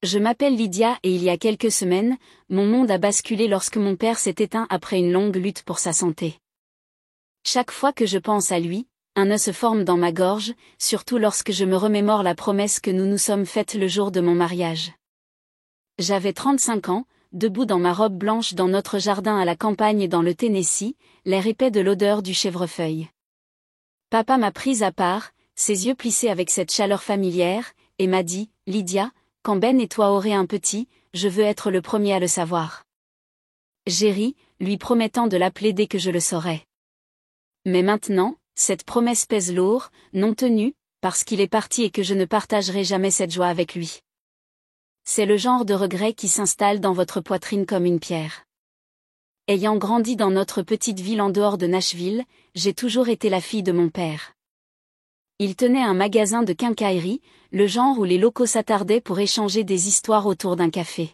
Je m'appelle Lydia et il y a quelques semaines, mon monde a basculé lorsque mon père s'est éteint après une longue lutte pour sa santé. Chaque fois que je pense à lui, un nœud se forme dans ma gorge, surtout lorsque je me remémore la promesse que nous nous sommes faite le jour de mon mariage. J'avais 35 ans, debout dans ma robe blanche dans notre jardin à la campagne dans le Tennessee, l'air épais de l'odeur du chèvrefeuille. Papa m'a prise à part, ses yeux plissés avec cette chaleur familière, et m'a dit, « Lydia, quand Ben et toi aurez un petit, je veux être le premier à le savoir. » J'ai ri, lui promettant de l'appeler dès que je le saurais. Mais maintenant, cette promesse pèse lourd, non tenue, parce qu'il est parti et que je ne partagerai jamais cette joie avec lui. C'est le genre de regret qui s'installe dans votre poitrine comme une pierre. Ayant grandi dans notre petite ville en dehors de Nashville, j'ai toujours été la fille de mon père. Il tenait un magasin de quincaillerie, le genre où les locaux s'attardaient pour échanger des histoires autour d'un café.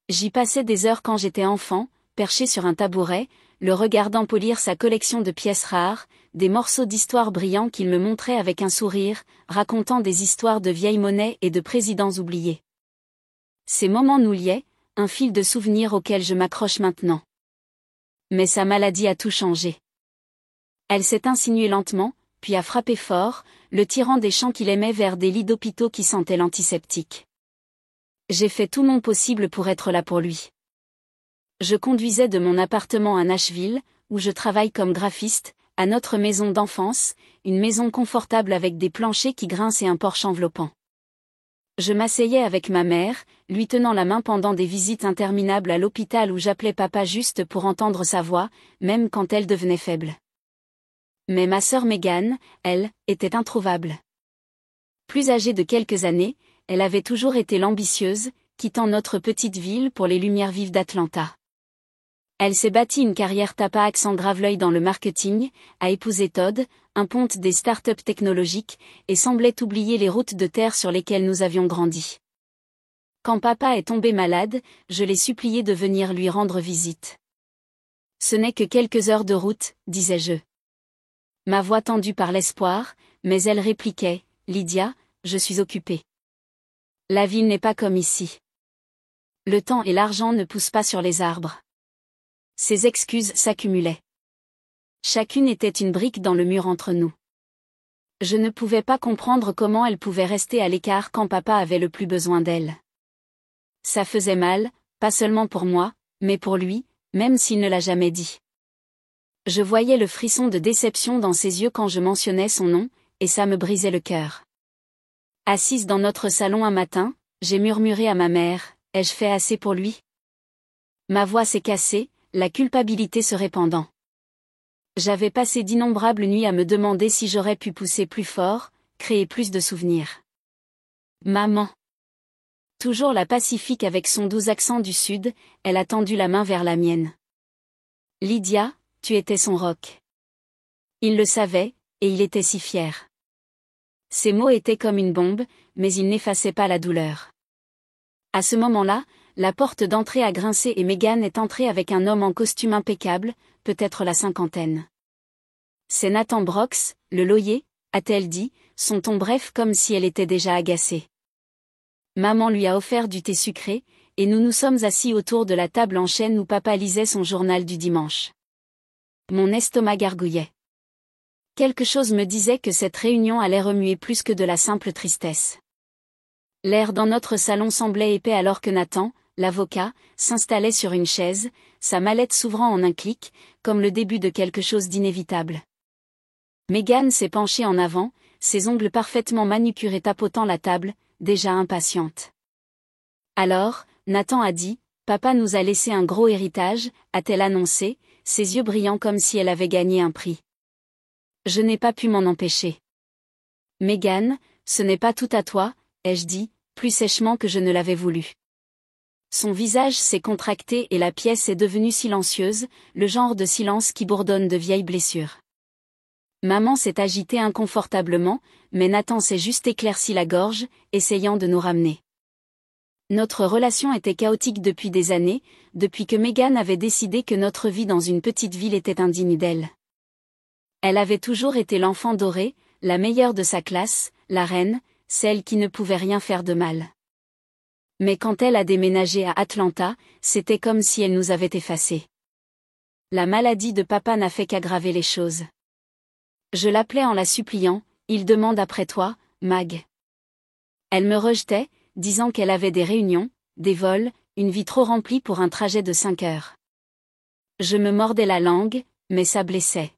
J'y passais des heures quand j'étais enfant, perché sur un tabouret, le regardant polir sa collection de pièces rares, des morceaux d'histoire brillants qu'il me montrait avec un sourire, racontant des histoires de vieilles monnaies et de présidents oubliés. Ces moments nous liaient, un fil de souvenirs auquel je m'accroche maintenant. Mais sa maladie a tout changé. Elle s'est insinuée lentement, puis a frappé fort, le tirant des champs qu'il aimait vers des lits d'hôpitaux qui sentaient l'antiseptique. J'ai fait tout mon possible pour être là pour lui. Je conduisais de mon appartement à Nashville, où je travaille comme graphiste, à notre maison d'enfance, une maison confortable avec des planchers qui grincent et un porche enveloppant. Je m'asseyais avec ma mère, lui tenant la main pendant des visites interminables à l'hôpital où j'appelais papa juste pour entendre sa voix, même quand elle devenait faible. Mais ma sœur Megan, elle, était introuvable. Plus âgée de quelques années, elle avait toujours été l'ambitieuse, quittant notre petite ville pour les lumières vives d'Atlanta. Elle s'est bâtie une carrière tapa accent grave l'œil dans le marketing, a épousé Todd, un ponte des startups technologiques, et semblait oublier les routes de terre sur lesquelles nous avions grandi. Quand papa est tombé malade, je l'ai supplié de venir lui rendre visite. Ce n'est que quelques heures de route, disais-je. Ma voix tendue par l'espoir, mais elle répliquait, « Lydia, je suis occupée. La ville n'est pas comme ici. Le temps et l'argent ne poussent pas sur les arbres. » Ces excuses s'accumulaient. Chacune était une brique dans le mur entre nous. Je ne pouvais pas comprendre comment elle pouvait rester à l'écart quand papa avait le plus besoin d'elle. Ça faisait mal, pas seulement pour moi, mais pour lui, même s'il ne l'a jamais dit. Je voyais le frisson de déception dans ses yeux quand je mentionnais son nom, et ça me brisait le cœur. Assise dans notre salon un matin, j'ai murmuré à ma mère, « Ai-je fait assez pour lui ?» Ma voix s'est cassée, la culpabilité se répandant. J'avais passé d'innombrables nuits à me demander si j'aurais pu pousser plus fort, créer plus de souvenirs. Maman. Toujours la pacifique avec son doux accent du sud, elle a tendu la main vers la mienne. Lydia, tu étais son roc. Il le savait, et il était si fier. Ces mots étaient comme une bombe, mais ils n'effaçaient pas la douleur. À ce moment-là, la porte d'entrée a grincé et Megan est entrée avec un homme en costume impeccable, peut-être la cinquantaine. C'est Nathan Brooks, le lawyer, a-t-elle dit, son ton bref comme si elle était déjà agacée. Maman lui a offert du thé sucré, et nous nous sommes assis autour de la table en chêne où papa lisait son journal du dimanche. Mon estomac gargouillait. Quelque chose me disait que cette réunion allait remuer plus que de la simple tristesse. L'air dans notre salon semblait épais alors que Nathan, l'avocat, s'installait sur une chaise, sa mallette s'ouvrant en un clic, comme le début de quelque chose d'inévitable. Megan s'est penchée en avant, ses ongles parfaitement manucurés tapotant la table, déjà impatiente. Alors, Nathan a dit, « Papa nous a laissé un gros héritage », a-t-elle annoncé, ses yeux brillants comme si elle avait gagné un prix. Je n'ai pas pu m'en empêcher. « Megan, ce n'est pas tout à toi », ai-je dit, plus sèchement que je ne l'avais voulu. Son visage s'est contracté et la pièce est devenue silencieuse, le genre de silence qui bourdonne de vieilles blessures. Maman s'est agitée inconfortablement, mais Nathan s'est juste éclairci la gorge, essayant de nous ramener. Notre relation était chaotique depuis des années, depuis que Megan avait décidé que notre vie dans une petite ville était indigne d'elle. Elle avait toujours été l'enfant doré, la meilleure de sa classe, la reine, celle qui ne pouvait rien faire de mal. Mais quand elle a déménagé à Atlanta, c'était comme si elle nous avait effacés. La maladie de papa n'a fait qu'aggraver les choses. Je l'appelais en la suppliant, il demande après toi, Mag. Elle me rejetait, disant qu'elle avait des réunions, des vols, une vie trop remplie pour un trajet de 5 heures. Je me mordais la langue, mais ça blessait.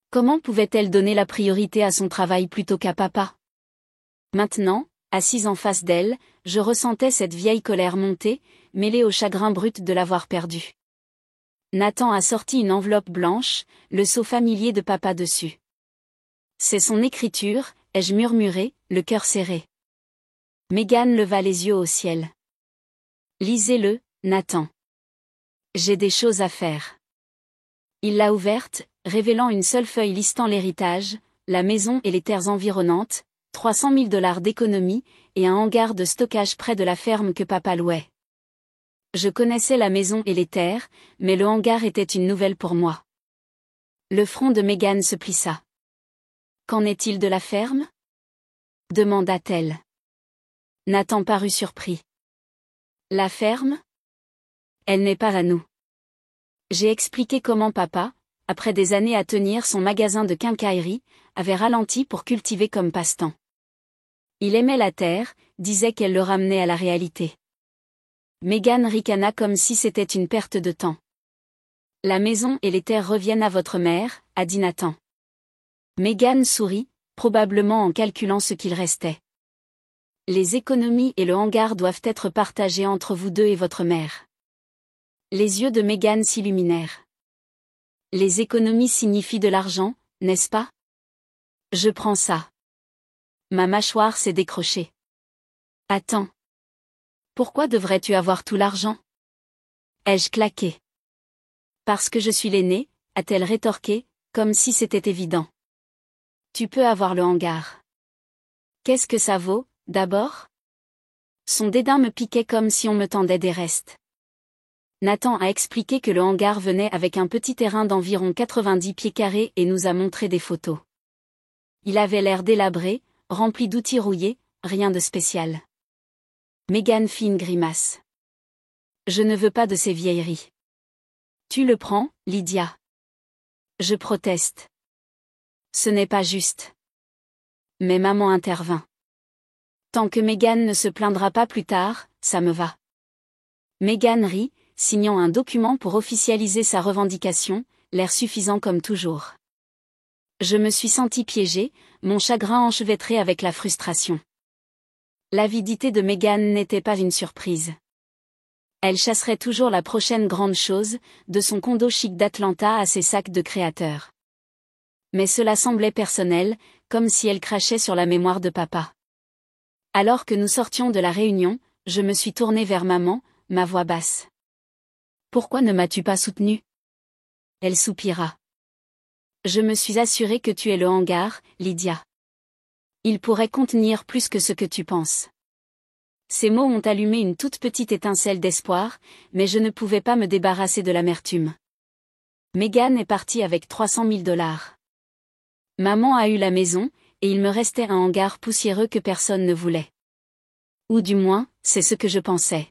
Comment pouvait-elle donner la priorité à son travail plutôt qu'à papa? Maintenant, assise en face d'elle, je ressentais cette vieille colère monter, mêlée au chagrin brut de l'avoir perdue. Nathan a sorti une enveloppe blanche, le sceau familier de papa dessus. C'est son écriture, ai-je murmuré, le cœur serré. Megan leva les yeux au ciel. Lisez-le, Nathan. J'ai des choses à faire. Il l'a ouverte, révélant une seule feuille listant l'héritage, la maison et les terres environnantes, 300 000 $ d'économie, et un hangar de stockage près de la ferme que papa louait. Je connaissais la maison et les terres, mais le hangar était une nouvelle pour moi. Le front de Megan se plissa. Qu'en est-il de la ferme? Demanda-t-elle. Nathan parut surpris. La ferme? Elle n'est pas à nous. J'ai expliqué comment papa, après des années à tenir son magasin de quincaillerie, avait ralenti pour cultiver comme passe-temps. Il aimait la terre, disait qu'elle le ramenait à la réalité. Megan ricana comme si c'était une perte de temps. La maison et les terres reviennent à votre mère, a dit Nathan. Megan sourit, probablement en calculant ce qu'il restait. Les économies et le hangar doivent être partagés entre vous deux et votre mère. Les yeux de Megan s'illuminèrent. Les économies signifient de l'argent, n'est-ce pas? Je prends ça. Ma mâchoire s'est décrochée. Attends. Pourquoi devrais-tu avoir tout l'argent? Ai-je claqué? Parce que je suis l'aînée, a-t-elle rétorqué, comme si c'était évident. Tu peux avoir le hangar. Qu'est-ce que ça vaut, d'abord? Son dédain me piquait comme si on me tendait des restes. Nathan a expliqué que le hangar venait avec un petit terrain d'environ 90 pieds carrés et nous a montré des photos. Il avait l'air délabré, rempli d'outils rouillés, rien de spécial. Megan fit une grimace. Je ne veux pas de ces vieilleries. Tu le prends, Lydia. Je proteste. Ce n'est pas juste. Mais maman intervint. Tant que Megan ne se plaindra pas plus tard, ça me va. Megan rit, signant un document pour officialiser sa revendication, l'air suffisant comme toujours. Je me suis senti piégée, mon chagrin enchevêtré avec la frustration. L'avidité de Megan n'était pas une surprise. Elle chasserait toujours la prochaine grande chose, de son condo chic d'Atlanta à ses sacs de créateurs. Mais cela semblait personnel, comme si elle crachait sur la mémoire de papa. Alors que nous sortions de la réunion, je me suis tournée vers maman, ma voix basse. Pourquoi ne m'as-tu pas soutenue? Elle soupira. Je me suis assurée que tu es le hangar, Lydia. Il pourrait contenir plus que ce que tu penses. Ces mots ont allumé une toute petite étincelle d'espoir, mais je ne pouvais pas me débarrasser de l'amertume. Megan est partie avec 300 000 $. Maman a eu la maison, et il me restait un hangar poussiéreux que personne ne voulait. Ou du moins, c'est ce que je pensais.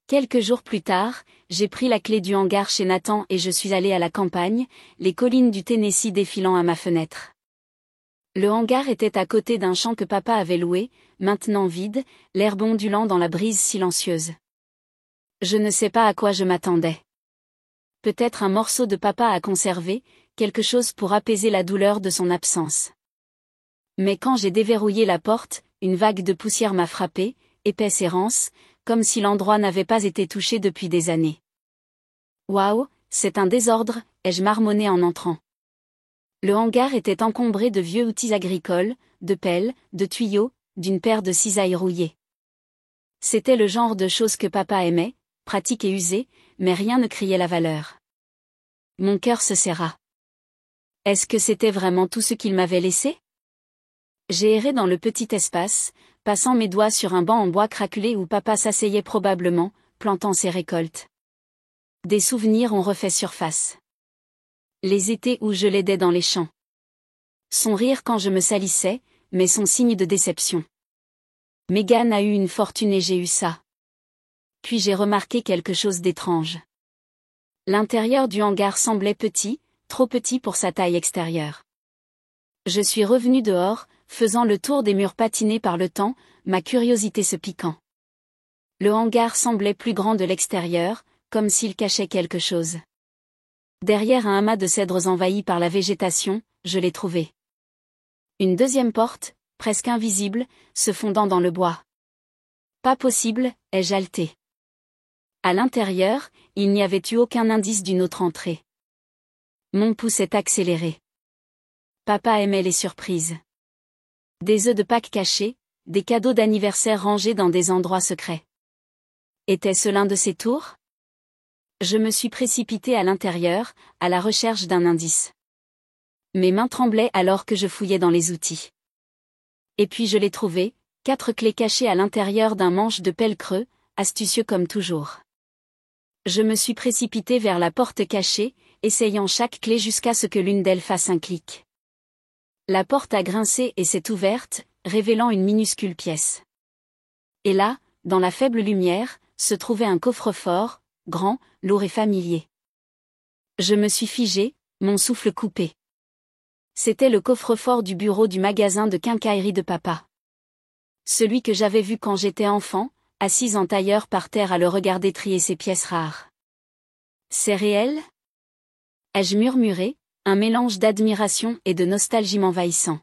Quelques jours plus tard, j'ai pris la clé du hangar chez Nathan et je suis allée à la campagne, les collines du Tennessee défilant à ma fenêtre. Le hangar était à côté d'un champ que papa avait loué, maintenant vide, l'herbe ondulant dans la brise silencieuse. Je ne sais pas à quoi je m'attendais. Peut-être un morceau de papa à conserver, quelque chose pour apaiser la douleur de son absence. Mais quand j'ai déverrouillé la porte, une vague de poussière m'a frappé, épaisse et rance, comme si l'endroit n'avait pas été touché depuis des années. Waouh, c'est un désordre, ai-je marmonné en entrant. Le hangar était encombré de vieux outils agricoles, de pelles, de tuyaux, d'une paire de cisailles rouillées. C'était le genre de choses que papa aimait, pratique et usée, mais rien ne criait la valeur. Mon cœur se serra. Est-ce que c'était vraiment tout ce qu'il m'avait laissé? J'ai erré dans le petit espace, passant mes doigts sur un banc en bois craquelé où papa s'asseyait probablement, plantant ses récoltes. Des souvenirs ont refait surface. Les étés où je l'aidais dans les champs. Son rire quand je me salissais, mais son signe de déception. Meghan a eu une fortune et j'ai eu ça. Puis j'ai remarqué quelque chose d'étrange. L'intérieur du hangar semblait petit, trop petit pour sa taille extérieure. Je suis revenu dehors, faisant le tour des murs patinés par le temps, ma curiosité se piquant. Le hangar semblait plus grand de l'extérieur, comme s'il cachait quelque chose. Derrière un amas de cèdres envahis par la végétation, je l'ai trouvé. Une deuxième porte, presque invisible, se fondant dans le bois. Pas possible, ai-je haleté. À l'intérieur, il n'y avait eu aucun indice d'une autre entrée. Mon pouls s'est accéléré. Papa aimait les surprises. Des œufs de Pâques cachés, des cadeaux d'anniversaire rangés dans des endroits secrets. Était-ce l'un de ces tours? Je me suis précipité à l'intérieur, à la recherche d'un indice. Mes mains tremblaient alors que je fouillais dans les outils. Et puis je l'ai trouvé, 4 clés cachées à l'intérieur d'un manche de pelle creux, astucieux comme toujours. Je me suis précipité vers la porte cachée, essayant chaque clé jusqu'à ce que l'une d'elles fasse un clic. La porte a grincé et s'est ouverte, révélant une minuscule pièce. Et là, dans la faible lumière, se trouvait un coffre-fort, grand, lourd et familier. Je me suis figé, mon souffle coupé. C'était le coffre-fort du bureau du magasin de quincaillerie de papa. Celui que j'avais vu quand j'étais enfant, assise en tailleur par terre à le regarder trier ses pièces rares. C'est réel? Ai-je murmuré, un mélange d'admiration et de nostalgie m'envahissant.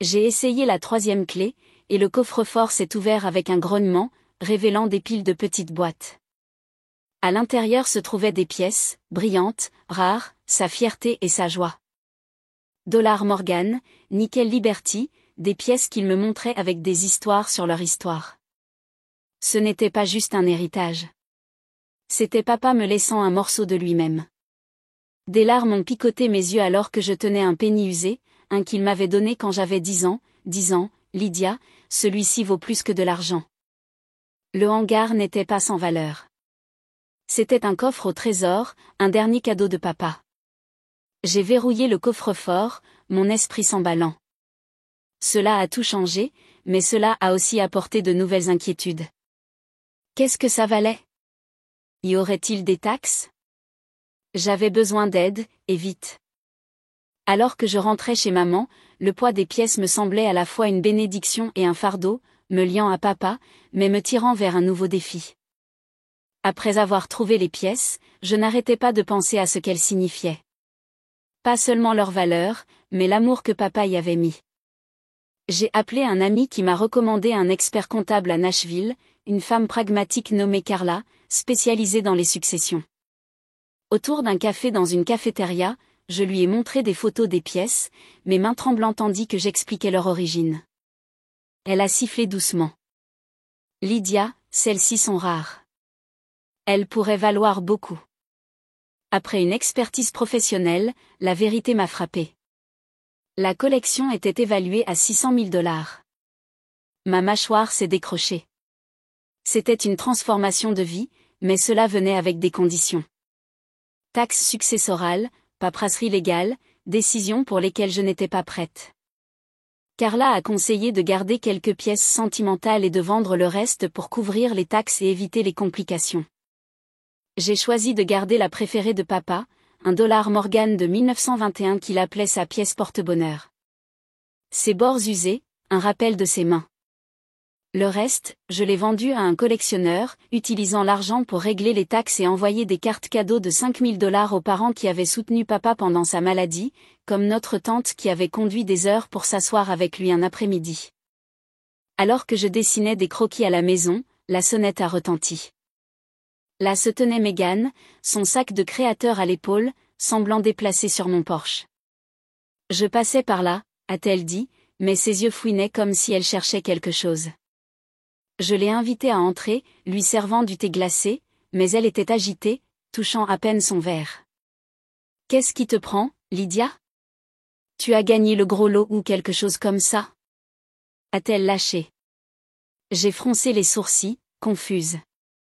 J'ai essayé la 3e clé, et le coffre-fort s'est ouvert avec un grognement, révélant des piles de petites boîtes. À l'intérieur se trouvaient des pièces, brillantes, rares, sa fierté et sa joie. Dollar Morgan, Nickel Liberty, des pièces qu'il me montrait avec des histoires sur leur histoire. Ce n'était pas juste un héritage. C'était papa me laissant un morceau de lui-même. Des larmes ont picoté mes yeux alors que je tenais un penny usé, un qu'il m'avait donné quand j'avais 10 ans, Lydia, celui-ci vaut plus que de l'argent. Le hangar n'était pas sans valeur. C'était un coffre au trésor, un dernier cadeau de papa. J'ai verrouillé le coffre-fort, mon esprit s'emballant. Cela a tout changé, mais cela a aussi apporté de nouvelles inquiétudes. Qu'est-ce que ça valait? Y aurait-il des taxes? J'avais besoin d'aide, et vite. Alors que je rentrais chez maman, le poids des pièces me semblait à la fois une bénédiction et un fardeau, me liant à papa, mais me tirant vers un nouveau défi. Après avoir trouvé les pièces, je n'arrêtais pas de penser à ce qu'elles signifiaient. Pas seulement leur valeur, mais l'amour que papa y avait mis. J'ai appelé un ami qui m'a recommandé un expert comptable à Nashville, une femme pragmatique nommée Carla, spécialisée dans les successions. Autour d'un café dans une cafétéria, je lui ai montré des photos des pièces, mes mains tremblantes tandis que j'expliquais leur origine. Elle a sifflé doucement. Lydia, celles-ci sont rares. Elles pourraient valoir beaucoup. Après une expertise professionnelle, la vérité m'a frappée. La collection était évaluée à $600 000. Ma mâchoire s'est décrochée. C'était une transformation de vie, mais cela venait avec des conditions. Taxes successorales, paperasserie légale, décisions pour lesquelles je n'étais pas prête. Carla a conseillé de garder quelques pièces sentimentales et de vendre le reste pour couvrir les taxes et éviter les complications. J'ai choisi de garder la préférée de papa, un Dollar Morgan de 1921 qu'il appelait sa pièce porte-bonheur. Ses bords usés, un rappel de ses mains. Le reste, je l'ai vendu à un collectionneur, utilisant l'argent pour régler les taxes et envoyer des cartes cadeaux de $5000 aux parents qui avaient soutenu papa pendant sa maladie, comme notre tante qui avait conduit des heures pour s'asseoir avec lui un après-midi. Alors que je dessinais des croquis à la maison, la sonnette a retenti. Là se tenait Meghan, son sac de créateur à l'épaule, semblant déplacé sur mon porche. Je passais par là, a-t-elle dit, mais ses yeux fouinaient comme si elle cherchait quelque chose. Je l'ai invitée à entrer, lui servant du thé glacé, mais elle était agitée, touchant à peine son verre. « Qu'est-ce qui te prend, Lydia? Tu as gagné le gros lot ou quelque chose comme ça? » a-t-elle lâché. J'ai froncé les sourcils, confuse.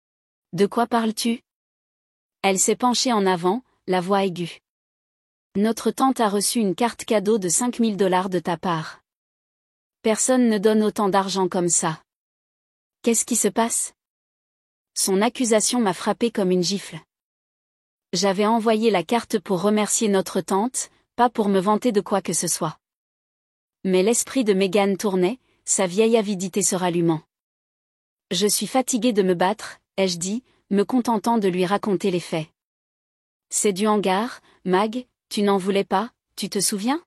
« De quoi parles-tu? » Elle s'est penchée en avant, la voix aiguë. « Notre tante a reçu une carte cadeau de $5000 de ta part. Personne ne donne autant d'argent comme ça. Qu'est-ce qui se passe? Son accusation m'a frappé comme une gifle. J'avais envoyé la carte pour remercier notre tante, pas pour me vanter de quoi que ce soit. Mais l'esprit de Meghan tournait, sa vieille avidité se rallumant. Je suis fatiguée de me battre, ai-je dit, me contentant de lui raconter les faits. C'est du hangar, Mag, tu n'en voulais pas, tu te souviens?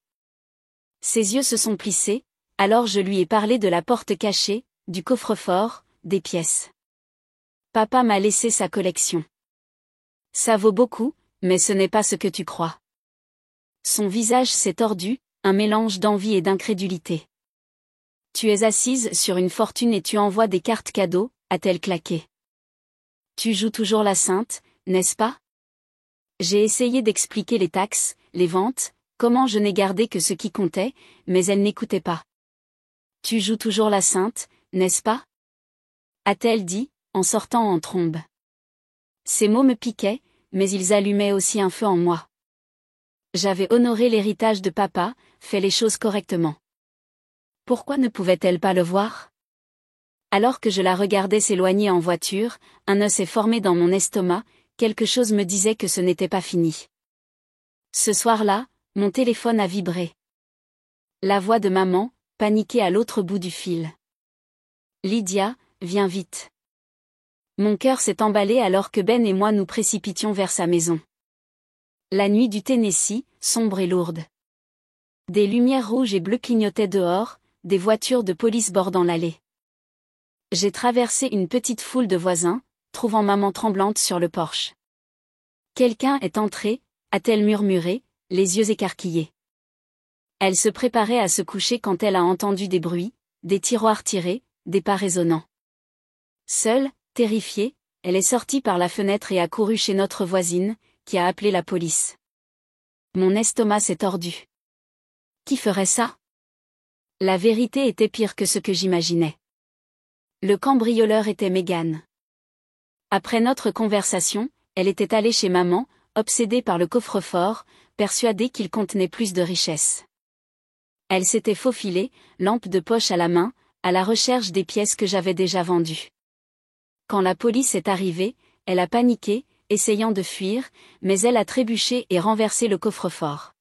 Ses yeux se sont plissés, alors je lui ai parlé de la porte cachée, du coffre-fort, des pièces. Papa m'a laissé sa collection. Ça vaut beaucoup, mais ce n'est pas ce que tu crois. Son visage s'est tordu, un mélange d'envie et d'incrédulité. Tu es assise sur une fortune et tu envoies des cartes cadeaux, a-t-elle claqué. Tu joues toujours la sainte, n'est-ce pas? J'ai essayé d'expliquer les taxes, les ventes, comment je n'ai gardé que ce qui comptait, mais elle n'écoutait pas. Tu joues toujours la sainte, n'est-ce pas? A-t-elle dit, en sortant en trombe. Ces mots me piquaient, mais ils allumaient aussi un feu en moi. J'avais honoré l'héritage de papa, fait les choses correctement. Pourquoi ne pouvait-elle pas le voir? Alors que je la regardais s'éloigner en voiture, un nœud s'est formé dans mon estomac, quelque chose me disait que ce n'était pas fini. Ce soir-là, mon téléphone a vibré. La voix de maman, paniquée à l'autre bout du fil. Lydia, viens vite. Mon cœur s'est emballé alors que Ben et moi nous précipitions vers sa maison. La nuit du Tennessee, sombre et lourde. Des lumières rouges et bleues clignotaient dehors, des voitures de police bordant l'allée. J'ai traversé une petite foule de voisins, trouvant maman tremblante sur le porche. Quelqu'un est entré, a-t-elle murmuré, les yeux écarquillés. Elle se préparait à se coucher quand elle a entendu des bruits, des tiroirs tirés, des pas résonnants. Seule, terrifiée, elle est sortie par la fenêtre et a couru chez notre voisine, qui a appelé la police. Mon estomac s'est tordu. Qui ferait ça? La vérité était pire que ce que j'imaginais. Le cambrioleur était Meghan. Après notre conversation, elle était allée chez maman, obsédée par le coffre-fort, persuadée qu'il contenait plus de richesses. Elle s'était faufilée, lampe de poche à la main, à la recherche des pièces que j'avais déjà vendues. Quand la police est arrivée, elle a paniqué, essayant de fuir, mais elle a trébuché et renversé le coffre-fort.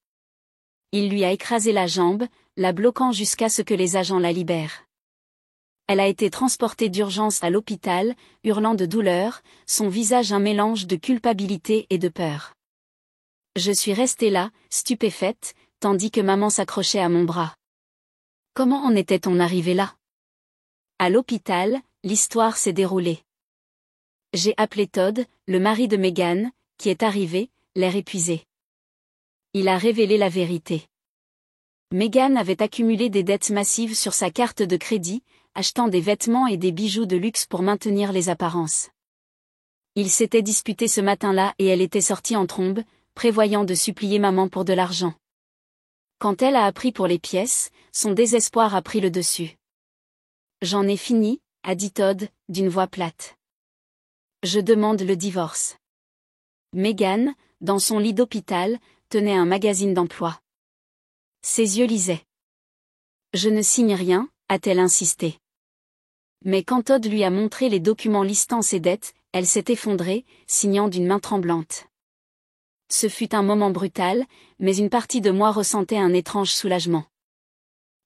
Il lui a écrasé la jambe, la bloquant jusqu'à ce que les agents la libèrent. Elle a été transportée d'urgence à l'hôpital, hurlant de douleur, son visage un mélange de culpabilité et de peur. Je suis restée là, stupéfaite, tandis que maman s'accrochait à mon bras. Comment en était-on arrivé là? À l'hôpital, l'histoire s'est déroulée. J'ai appelé Todd, le mari de Meghan, qui est arrivé, l'air épuisé. Il a révélé la vérité. Meghan avait accumulé des dettes massives sur sa carte de crédit, achetant des vêtements et des bijoux de luxe pour maintenir les apparences. Ils s'étaient disputés ce matin-là et elle était sortie en trombe, prévoyant de supplier maman pour de l'argent. Quand elle a appris pour les pièces, son désespoir a pris le dessus. J'en ai fini, a dit Todd, d'une voix plate. Je demande le divorce. Meghan, dans son lit d'hôpital, tenait un magazine d'emploi. Ses yeux lisaient. Je ne signe rien, a-t-elle insisté. Mais quand Todd lui a montré les documents listant ses dettes, elle s'est effondrée, signant d'une main tremblante. Ce fut un moment brutal, mais une partie de moi ressentait un étrange soulagement.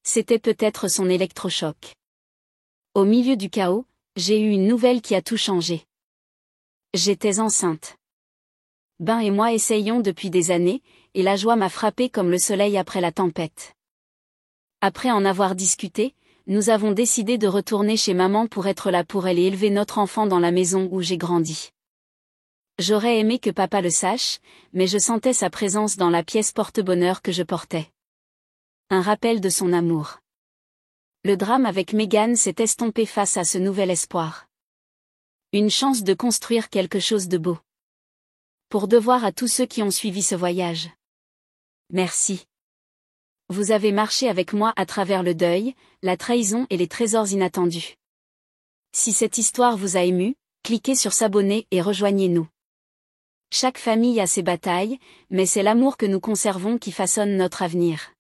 C'était peut-être son électrochoc. Au milieu du chaos, j'ai eu une nouvelle qui a tout changé. J'étais enceinte. Ben et moi essayions depuis des années, et la joie m'a frappée comme le soleil après la tempête. Après en avoir discuté, nous avons décidé de retourner chez maman pour être là pour elle et élever notre enfant dans la maison où j'ai grandi. J'aurais aimé que papa le sache, mais je sentais sa présence dans la pièce porte-bonheur que je portais. Un rappel de son amour. Le drame avec Meghan s'est estompé face à ce nouvel espoir. Une chance de construire quelque chose de beau. Pour devoir à tous ceux qui ont suivi ce voyage. Merci. Vous avez marché avec moi à travers le deuil, la trahison et les trésors inattendus. Si cette histoire vous a ému, cliquez sur s'abonner et rejoignez-nous. Chaque famille a ses batailles, mais c'est l'amour que nous conservons qui façonne notre avenir.